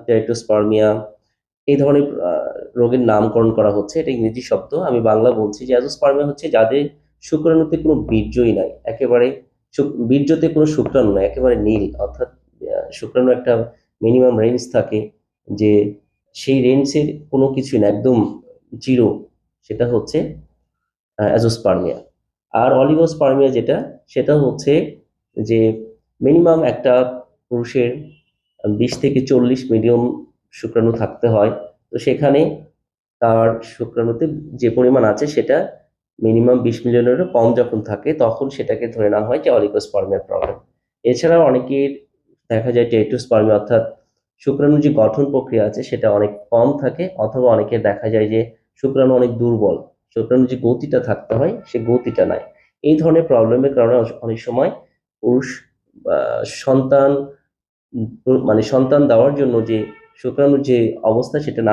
টেরাটোস্পার্মিয়া এই ধরনের রোগের নামকরণ করা হচ্ছে। এটা ইংরেজি শব্দ, আমি বাংলা বলছি যে অ্যাজোস্পার্মিয়া হচ্ছে যাদের শুক্রাণুতে কোনো বীর্যই নাই, একেবারে বীর্যতে কোনো শুক্রাণু নাই, একেবারে নীল, অর্থাৎ শুক্রাণু একটা মিনিমাম রেঞ্জ থাকে, যে সেই রেঞ্জের কোনো কিছুই না, একদম জিরো, সেটা হচ্ছে অ্যাজোস্পার্মিয়া। আর অলিগোস্পার্মিয়া যেটা, সেটা হচ্ছে যে মিনিমাম একটা পুরুষের 20 থেকে 40 মিলিয়ন শুক্রাণু থাকতে হয়। তো সেখানে তার শুক্রাণুতে যে পরিমাণ আছে সেটা মিনিমাম 20 মিলিয়নেরও কম যখন থাকে, তখন সেটাকে ধরে নেওয়া হয় যে অলিগোস্পার্মিয়া প্রবলেম। এছাড়াও অনেকের দেখা যায় টেট্রোস্পার্মিয়া, অর্থাৎ শুক্রাণুর যে গঠন প্রক্রিয়া আছে সেটা অনেক কম থাকে, অথবা অনেকের দেখা যায় যে শুক্রাণু অনেক দুর্বল, শুক্রাণুর যে গতিটা থাকতে হয় সে গতিটা নাই। এই ধরনের প্রবলেমের কারণে অনেক সময় পুরুষ সন্তান মানে সন্তান দেওয়ার জন্য যে শুক্রাণুর যে অবস্থা সেটা না